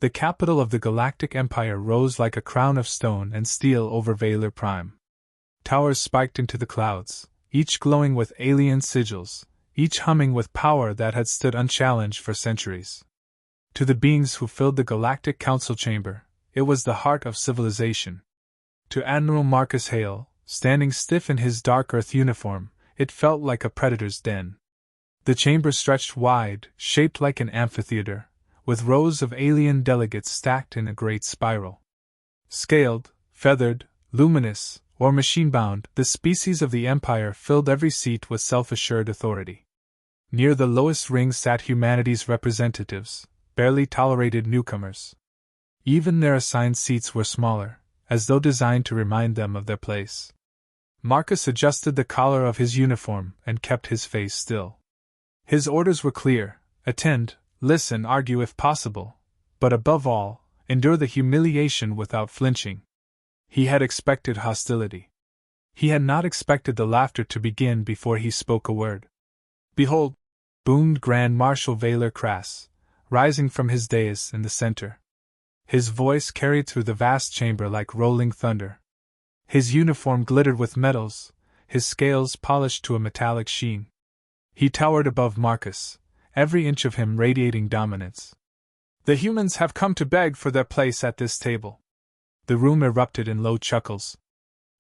The capital of the Galactic Empire rose like a crown of stone and steel over Valor Prime. Towers spiked into the clouds, each glowing with alien sigils, each humming with power that had stood unchallenged for centuries. To the beings who filled the Galactic Council chamber, it was the heart of civilization. To Admiral Marcus Hale, standing stiff in his dark Earth uniform, it felt like a predator's den. The chamber stretched wide, shaped like an amphitheater, with rows of alien delegates stacked in a great spiral. Scaled, feathered, luminous, or machine-bound, the species of the Empire filled every seat with self-assured authority. Near the lowest ring sat humanity's representatives, barely tolerated newcomers. Even their assigned seats were smaller, as though designed to remind them of their place. Marcus adjusted the collar of his uniform and kept his face still. His orders were clear: attend, listen, argue if possible, but above all, endure the humiliation without flinching. He had expected hostility. He had not expected the laughter to begin before he spoke a word. "Behold!" boomed Grand Marshal Valor Crass, rising from his dais in the center. His voice carried through the vast chamber like rolling thunder. His uniform glittered with metals, his scales polished to a metallic sheen. He towered above Marcus, every inch of him radiating dominance. "The humans have come to beg for their place at this table." The room erupted in low chuckles.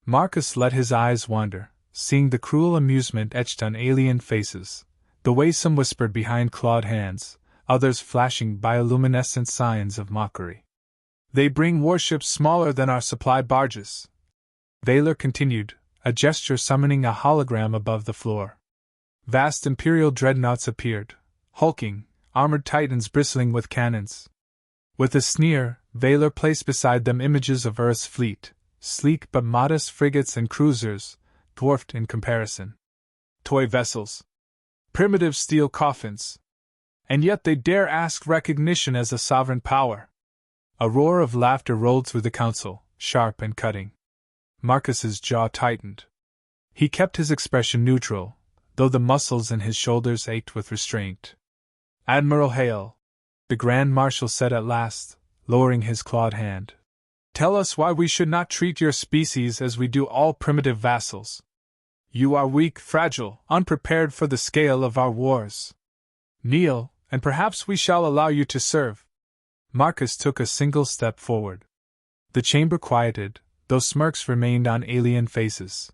Marcus let his eyes wander, seeing the cruel amusement etched on alien faces, the way some whispered behind clawed hands, others flashing bioluminescent signs of mockery. "They bring warships smaller than our supply barges," Valor continued, a gesture summoning a hologram above the floor. Vast Imperial dreadnoughts appeared, hulking, armored titans bristling with cannons. With a sneer, Valor placed beside them images of Earth's fleet, sleek but modest frigates and cruisers, dwarfed in comparison. Toy vessels. Primitive steel coffins. And yet they dare ask recognition as a sovereign power. A roar of laughter rolled through the council, sharp and cutting. Marcus's jaw tightened. He kept his expression neutral, though the muscles in his shoulders ached with restraint. "Admiral Hale," the Grand Marshal said at last, lowering his clawed hand, "tell us why we should not treat your species as we do all primitive vassals. You are weak, fragile, unprepared for the scale of our wars. Kneel, and perhaps we shall allow you to serve." Marcus took a single step forward. The chamber quieted, though smirks remained on alien faces.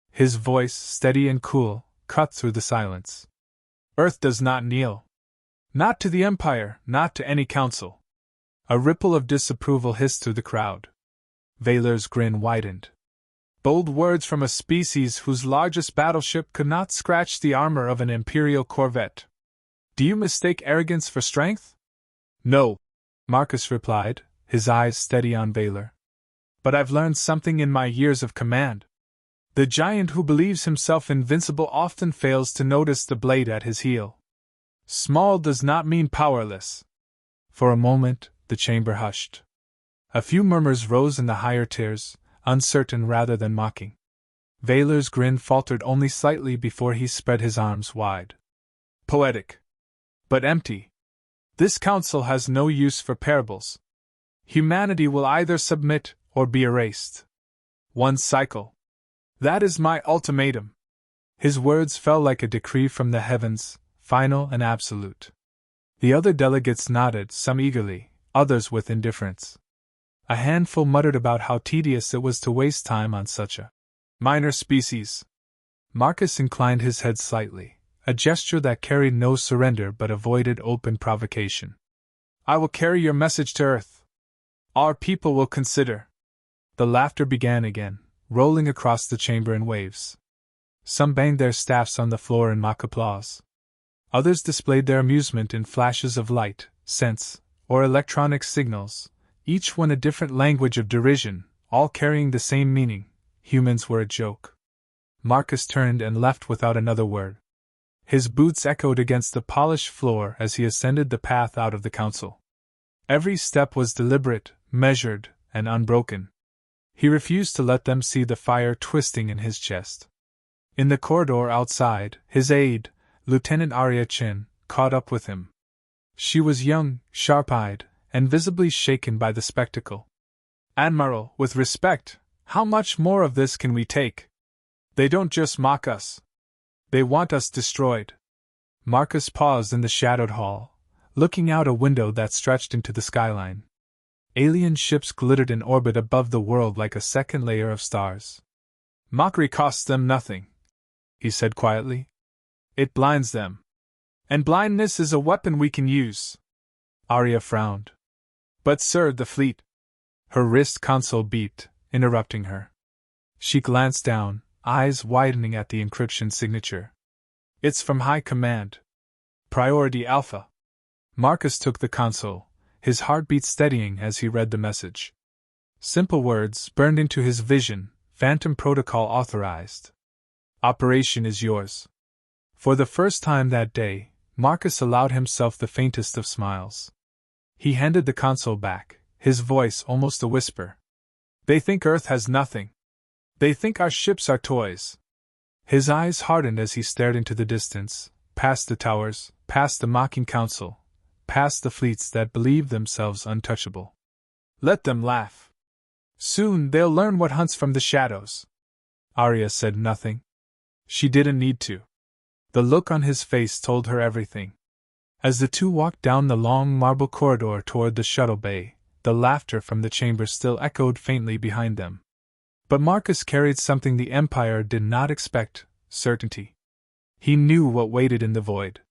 His voice, steady and cool, cut through the silence. "Earth does not kneel. Not to the Empire, not to any council." A ripple of disapproval hissed through the crowd. Valor's grin widened. "Bold words from a species whose largest battleship could not scratch the armor of an Imperial corvette. Do you mistake arrogance for strength?" "No," Marcus replied, his eyes steady on Valor. "But I've learned something in my years of command. The giant who believes himself invincible often fails to notice the blade at his heel. Small does not mean powerless." For a moment, the chamber hushed. A few murmurs rose in the higher tiers, uncertain rather than mocking. Valor's grin faltered only slightly before he spread his arms wide. "Poetic. But empty. This council has no use for parables. Humanity will either submit or be erased. One cycle. That is my ultimatum." His words fell like a decree from the heavens, final and absolute. The other delegates nodded, some eagerly, others with indifference. A handful muttered about how tedious it was to waste time on such a minor species. Marcus inclined his head slightly, a gesture that carried no surrender but avoided open provocation. "I will carry your message to Earth. Our people will consider." The laughter began again, rolling across the chamber in waves. Some banged their staffs on the floor in mock applause. Others displayed their amusement in flashes of light, sense, or electronic signals, each one a different language of derision, all carrying the same meaning: humans were a joke. Marcus turned and left without another word. His boots echoed against the polished floor as he ascended the path out of the council. Every step was deliberate, measured, and unbroken. He refused to let them see the fire twisting in his chest. In the corridor outside, his aide, Lieutenant Arya Chin, caught up with him. She was young, sharp-eyed, and visibly shaken by the spectacle. "Admiral, with respect, how much more of this can we take? They don't just mock us. They want us destroyed." Marcus paused in the shadowed hall, looking out a window that stretched into the skyline. Alien ships glittered in orbit above the world like a second layer of stars. "Mockery costs them nothing," he said quietly. "It blinds them. And blindness is a weapon we can use." Arya frowned. "But sir, the fleet—" Her wrist console beeped, interrupting her. She glanced down, eyes widening at the encryption signature. "It's from High Command. Priority Alpha." Marcus took the console, his heartbeat steadying as he read the message. Simple words burned into his vision: Phantom Protocol authorized. Operation is yours. For the first time that day, Marcus allowed himself the faintest of smiles. He handed the console back, his voice almost a whisper. "They think Earth has nothing. They think our ships are toys." His eyes hardened as he stared into the distance, past the towers, past the mocking council, past the fleets that believed themselves untouchable. "Let them laugh. Soon they'll learn what hunts from the shadows." Arya said nothing. She didn't need to. The look on his face told her everything. As the two walked down the long marble corridor toward the shuttle bay, the laughter from the chamber still echoed faintly behind them. But Marcus carried something the Empire did not expect: certainty. He knew what waited in the void.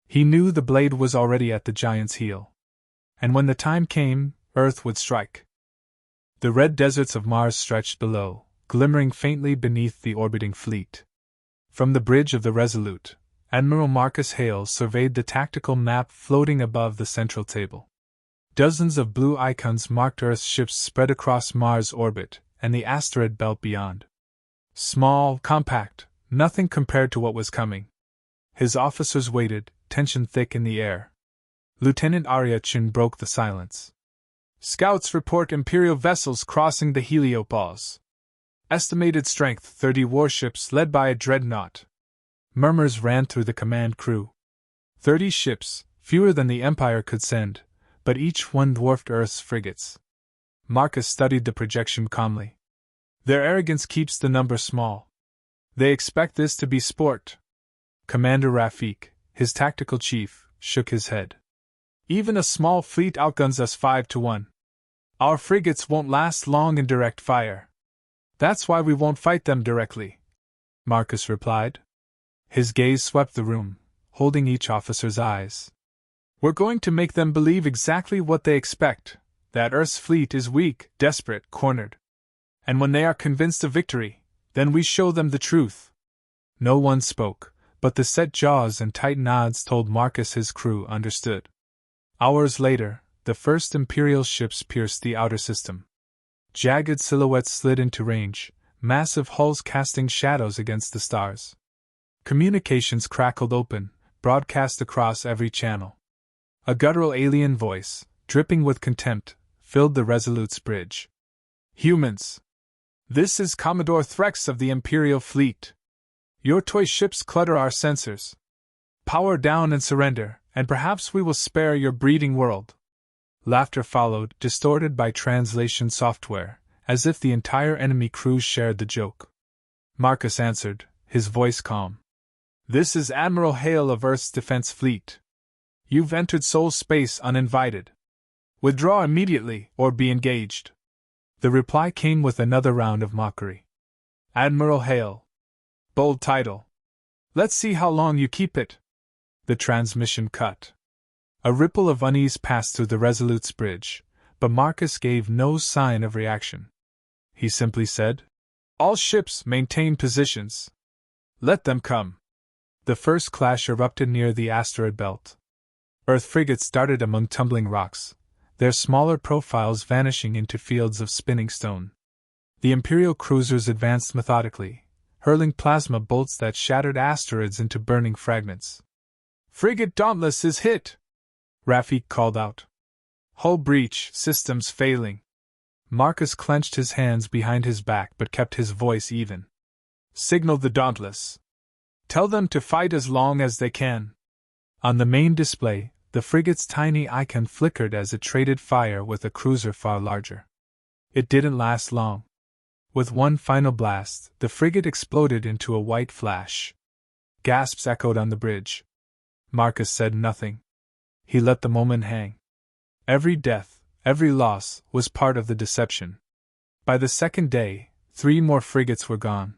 He knew the blade was already at the giant's heel. And when the time came, Earth would strike. The red deserts of Mars stretched below, glimmering faintly beneath the orbiting fleet. From the bridge of the Resolute, Admiral Marcus Hale surveyed the tactical map floating above the central table. Dozens of blue icons marked Earth's ships spread across Mars' orbit and the asteroid belt beyond. Small, compact, nothing compared to what was coming. His officers waited, tension thick in the air. Lieutenant Arya Chun broke the silence. "Scouts report Imperial vessels crossing the heliopause. Estimated strength 30 warships led by a dreadnought." Murmurs ran through the command crew. 30 ships, fewer than the Empire could send, but each one dwarfed Earth's frigates. Marcus studied the projection calmly. "Their arrogance keeps the number small. They expect this to be sport." Commander Rafik, his tactical chief, shook his head. "Even a small fleet outguns us 5-1. Our frigates won't last long in direct fire. That's why we won't fight them directly," Marcus replied. His gaze swept the room, holding each officer's eyes. "We're going to make them believe exactly what they expect, that Earth's fleet is weak, desperate, cornered. And when they are convinced of victory, then we show them the truth." No one spoke, but the set jaws and tight nods told Marcus his crew understood. Hours later, the first Imperial ships pierced the outer system. Jagged silhouettes slid into range, massive hulls casting shadows against the stars. Communications crackled open, broadcast across every channel. A guttural alien voice, dripping with contempt, filled the Resolute's bridge. "Humans! This is Commodore Threx of the Imperial Fleet. Your toy ships clutter our sensors. Power down and surrender, and perhaps we will spare your breeding world." Laughter followed, distorted by translation software, as if the entire enemy crew shared the joke. Marcus answered, his voice calm. "This is Admiral Hale of Earth's Defense Fleet. You've entered Sol space uninvited. Withdraw immediately, or be engaged." The reply came with another round of mockery. "Admiral Hale. Bold title. Let's see how long you keep it." The transmission cut. A ripple of unease passed through the Resolute's bridge, but Marcus gave no sign of reaction. He simply said, "All ships maintain positions. Let them come." The first clash erupted near the asteroid belt. Earth frigates darted among tumbling rocks, their smaller profiles vanishing into fields of spinning stone. The Imperial cruisers advanced methodically, hurling plasma bolts that shattered asteroids into burning fragments. "Frigate Dauntless is hit!" Rafik called out. "Hull breach, systems failing." Marcus clenched his hands behind his back but kept his voice even. "Signal the Dauntless. Tell them to fight as long as they can." On the main display, the frigate's tiny icon flickered as it traded fire with a cruiser far larger. It didn't last long. With one final blast, the frigate exploded into a white flash. Gasps echoed on the bridge. Marcus said nothing. He let the moment hang. Every death, every loss, was part of the deception. By the second day, 3 more frigates were gone.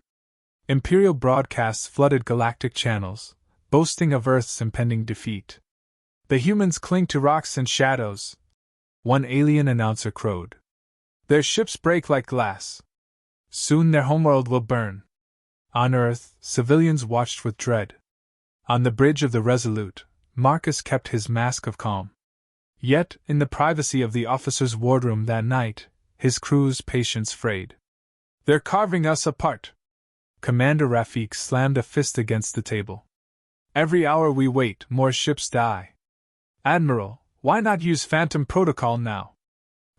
Imperial broadcasts flooded galactic channels, boasting of Earth's impending defeat. The humans cling to rocks and shadows, one alien announcer crowed. Their ships break like glass. Soon their homeworld will burn. On Earth, civilians watched with dread. On the bridge of the Resolute, Marcus kept his mask of calm. Yet, in the privacy of the officer's wardroom that night, his crew's patience frayed. They're carving us apart. Commander Rafik slammed a fist against the table. Every hour we wait, more ships die. Admiral, why not use Phantom Protocol now?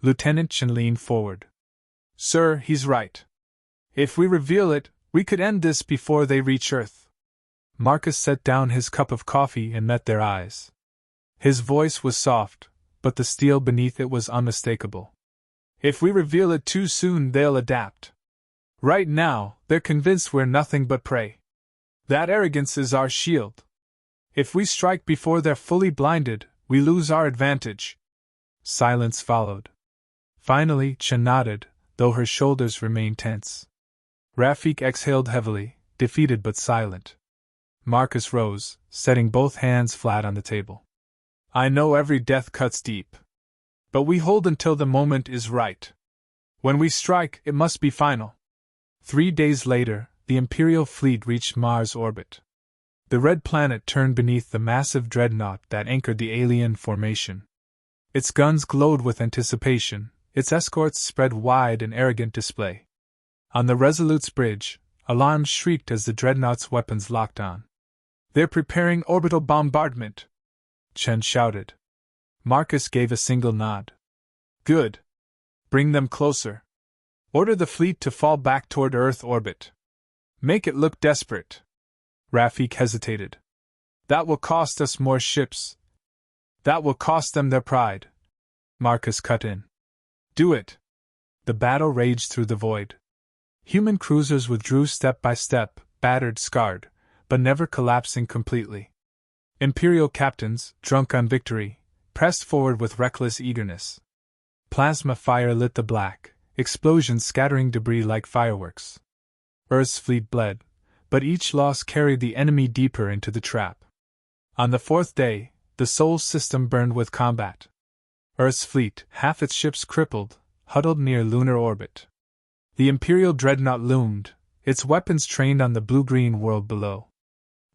Lieutenant Chen leaned forward. Sir, he's right. If we reveal it, we could end this before they reach Earth. Marcus set down his cup of coffee and met their eyes. His voice was soft, but the steel beneath it was unmistakable. If we reveal it too soon, they'll adapt. Right now, they're convinced we're nothing but prey. That arrogance is our shield. If we strike before they're fully blinded, we lose our advantage. Silence followed. Finally, Chen nodded, though her shoulders remained tense. Rafik exhaled heavily, defeated but silent. Marcus rose, setting both hands flat on the table. I know every death cuts deep. But we hold until the moment is right. When we strike, it must be final. 3 days later, the Imperial fleet reached Mars' orbit. The red planet turned beneath the massive dreadnought that anchored the alien formation. Its guns glowed with anticipation, its escorts spread wide in arrogant display. On the Resolute's bridge, alarms shrieked as the dreadnought's weapons locked on. They're preparing orbital bombardment, Chen shouted. Marcus gave a single nod. Good. Bring them closer. Order the fleet to fall back toward Earth orbit. Make it look desperate. Rafik hesitated. That will cost us more ships. That will cost them their pride. Marcus cut in. Do it. The battle raged through the void. Human cruisers withdrew step by step, battered, scarred, but never collapsing completely. Imperial captains, drunk on victory, pressed forward with reckless eagerness. Plasma fire lit the black, explosions scattering debris like fireworks. Earth's fleet bled, but each loss carried the enemy deeper into the trap. On the 4th day, the Sol system burned with combat. Earth's fleet, half its ships crippled, huddled near lunar orbit. The Imperial dreadnought loomed, its weapons trained on the blue-green world below.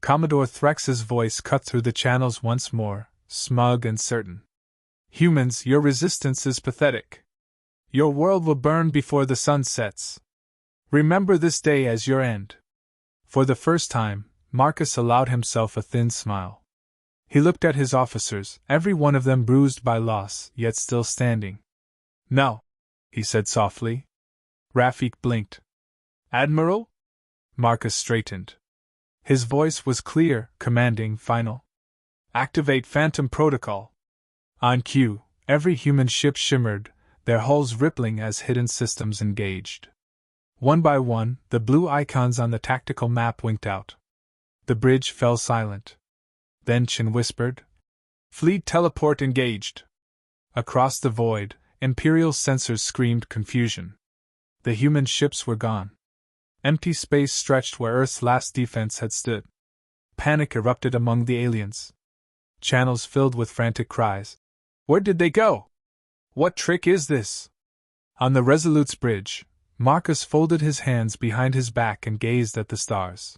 Commodore Threx's voice cut through the channels once more, smug and certain. Humans, your resistance is pathetic. Your world will burn before the sun sets. Remember this day as your end. For the first time, Marcus allowed himself a thin smile. He looked at his officers, every one of them bruised by loss, yet still standing. No, he said softly. Rafik blinked. Admiral? Marcus straightened. His voice was clear, commanding, final. Activate Phantom Protocol. On cue, every human ship shimmered, their hulls rippling as hidden systems engaged. One by one, the blue icons on the tactical map winked out. The bridge fell silent. Then Chen whispered, Fleet teleport engaged. Across the void, Imperial sensors screamed confusion. The human ships were gone. Empty space stretched where Earth's last defense had stood. Panic erupted among the aliens. Channels filled with frantic cries. Where did they go? What trick is this? On the Resolute's bridge, Marcus folded his hands behind his back and gazed at the stars.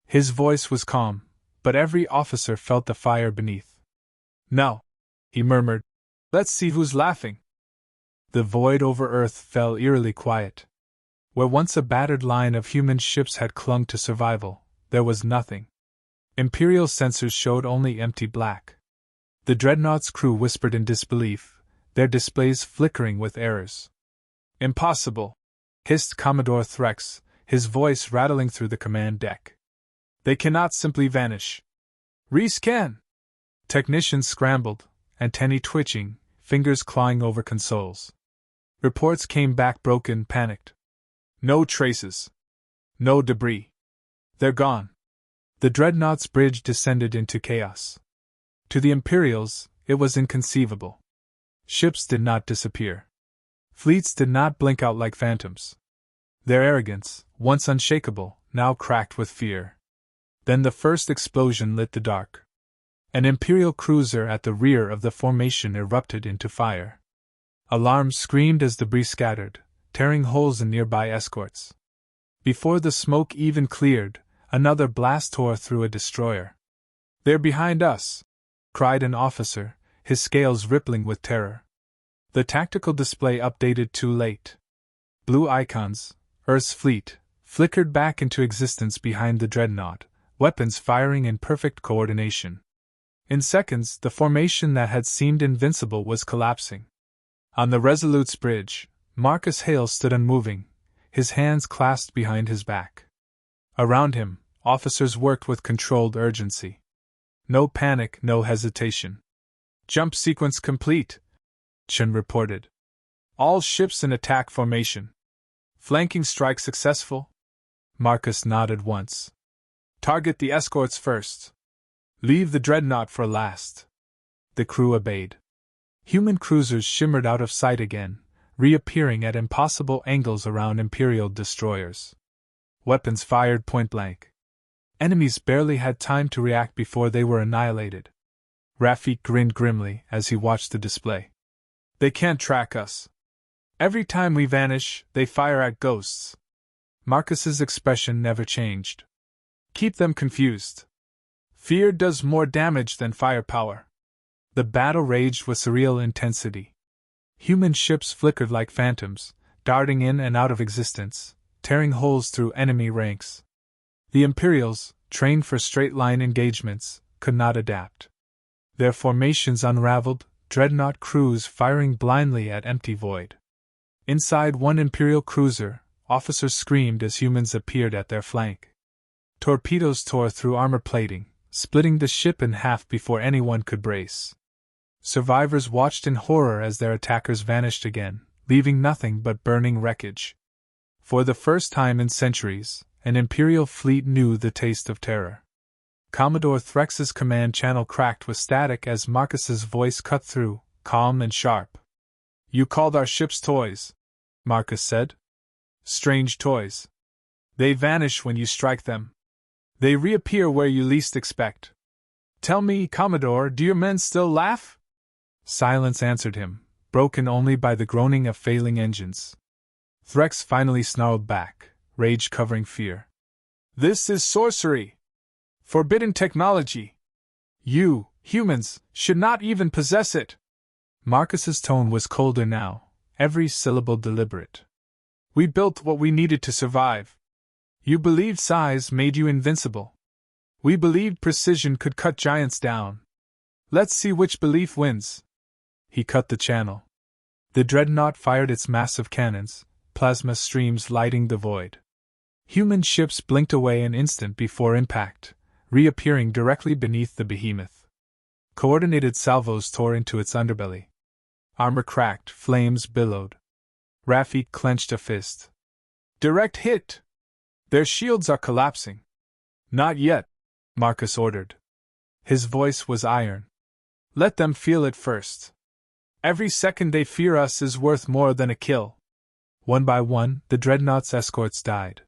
His voice was calm, but every officer felt the fire beneath. No, he murmured. Let's see who's laughing. The void over Earth fell eerily quiet. Where once a battered line of human ships had clung to survival, there was nothing. Imperial sensors showed only empty black. The dreadnought's crew whispered in disbelief, their displays flickering with errors. Impossible, hissed Commodore Threx, his voice rattling through the command deck. They cannot simply vanish. Rescan! Technicians scrambled, antennae twitching, fingers clawing over consoles. Reports came back broken, panicked. No traces. No debris. They're gone. The dreadnought's bridge descended into chaos. To the Imperials, it was inconceivable. Ships did not disappear. Fleets did not blink out like phantoms. Their arrogance, once unshakable, now cracked with fear. Then the first explosion lit the dark. An Imperial cruiser at the rear of the formation erupted into fire. Alarms screamed as debris scattered, tearing holes in nearby escorts. Before the smoke even cleared, another blast tore through a destroyer. "They're behind us!" cried an officer, his scales rippling with terror. The tactical display updated too late. Blue icons, Earth's fleet, flickered back into existence behind the dreadnought, weapons firing in perfect coordination. In seconds, the formation that had seemed invincible was collapsing. On the Resolute's bridge, Marcus Hale stood unmoving, his hands clasped behind his back. Around him, officers worked with controlled urgency. No panic, no hesitation. "Jump sequence complete," Chen reported. "All ships in attack formation. Flanking strike successful?" Marcus nodded once. "Target the escorts first. Leave the dreadnought for last." The crew obeyed. Human cruisers shimmered out of sight again, reappearing at impossible angles around Imperial destroyers. Weapons fired point blank. Enemies barely had time to react before they were annihilated. Rafik grinned grimly as he watched the display. "They can't track us. Every time we vanish, they fire at ghosts." Marcus's expression never changed. "Keep them confused. Fear does more damage than firepower." The battle raged with surreal intensity. Human ships flickered like phantoms, darting in and out of existence, tearing holes through enemy ranks. The Imperials, trained for straight-line engagements, could not adapt. Their formations unraveled, dreadnought crews firing blindly at empty void. Inside one Imperial cruiser, officers screamed as humans appeared at their flank. Torpedoes tore through armor plating, splitting the ship in half before anyone could brace. Survivors watched in horror as their attackers vanished again, leaving nothing but burning wreckage. For the first time in centuries, an Imperial fleet knew the taste of terror. Commodore Threx's command channel cracked with static as Marcus's voice cut through, calm and sharp. "You called our ships toys," Marcus said. "Strange toys. They vanish when you strike them. They reappear where you least expect. Tell me, Commodore, do your men still laugh?" Silence answered him, broken only by the groaning of failing engines. Threx finally snarled back, rage covering fear. "This is sorcery! Forbidden technology! You, humans, should not even possess it!" Marcus's tone was colder now, every syllable deliberate. "We built what we needed to survive. You believed size made you invincible. We believed precision could cut giants down. Let's see which belief wins." He cut the channel. The dreadnought fired its massive cannons, plasma streams lighting the void. Human ships blinked away an instant before impact, reappearing directly beneath the behemoth. Coordinated salvos tore into its underbelly. Armor cracked, flames billowed. Rafik clenched a fist. "Direct hit! Their shields are collapsing." "Not yet," Marcus ordered. His voice was iron. "Let them feel it first. Every second they fear us is worth more than a kill." One by one, the dreadnought's escorts died.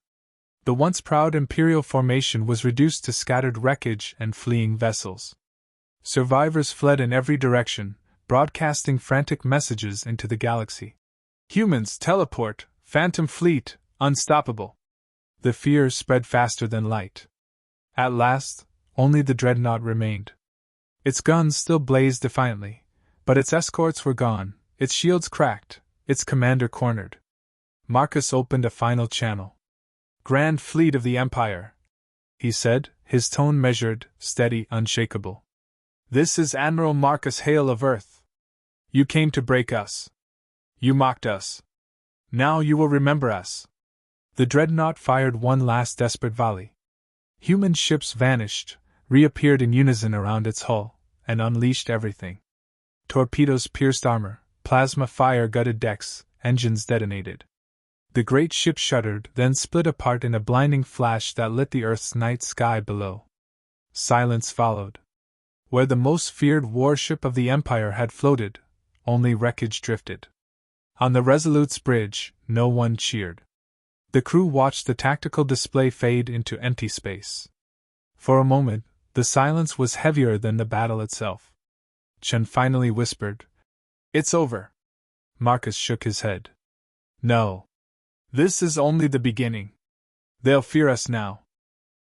The once proud Imperial formation was reduced to scattered wreckage and fleeing vessels. Survivors fled in every direction, broadcasting frantic messages into the galaxy. "Humans, teleport, Phantom Fleet, unstoppable." The fear spread faster than light. At last, only the dreadnought remained. Its guns still blazed defiantly, but its escorts were gone, its shields cracked, its commander cornered. Marcus opened a final channel. "Grand Fleet of the Empire," he said, his tone measured, steady, unshakable. "This is Admiral Marcus Hale of Earth. You came to break us. You mocked us. Now you will remember us." The dreadnought fired one last desperate volley. Human ships vanished, reappeared in unison around its hull, and unleashed everything. Torpedoes pierced armor, plasma fire gutted decks, engines detonated. The great ship shuddered, then split apart in a blinding flash that lit the Earth's night sky below. Silence followed. Where the most feared warship of the Empire had floated, only wreckage drifted. On the Resolute's bridge, no one cheered. The crew watched the tactical display fade into empty space. For a moment, the silence was heavier than the battle itself. Chen finally whispered, "It's over." Marcus shook his head. "No. This is only the beginning. They'll fear us now.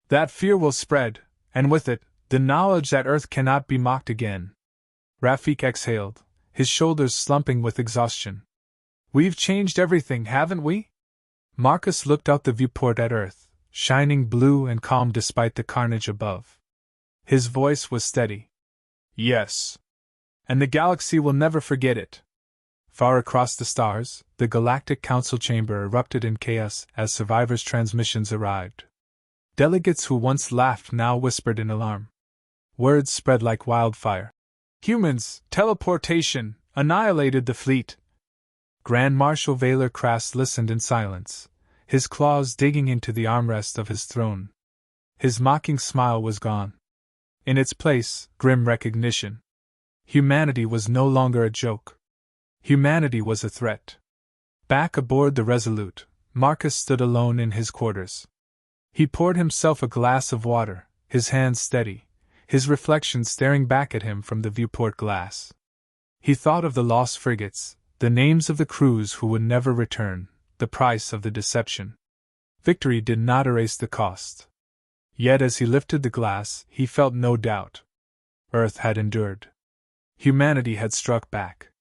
That fear will spread, and with it, the knowledge that Earth cannot be mocked again." Rafik exhaled, his shoulders slumping with exhaustion. "We've changed everything, haven't we?" Marcus looked out the viewport at Earth, shining blue and calm despite the carnage above. His voice was steady. "Yes. And the galaxy will never forget it." Far across the stars, the Galactic Council chamber erupted in chaos as survivors' transmissions arrived. Delegates who once laughed now whispered in alarm. Words spread like wildfire. "Humans, teleportation, annihilated the fleet." Grand Marshal Valer Krass listened in silence, his claws digging into the armrest of his throne. His mocking smile was gone. In its place, grim recognition. Humanity was no longer a joke. Humanity was a threat. Back aboard the Resolute, Marcus stood alone in his quarters. He poured himself a glass of water, his hands steady, his reflection staring back at him from the viewport glass. He thought of the lost frigates, the names of the crews who would never return, the price of the deception. Victory did not erase the cost. Yet as he lifted the glass, he felt no doubt. Earth had endured. Humanity had struck back.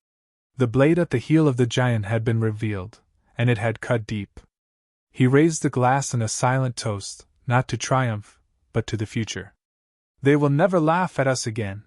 The blade at the heel of the giant had been revealed, and it had cut deep. He raised the glass in a silent toast, not to triumph, but to the future. "They will never laugh at us again,"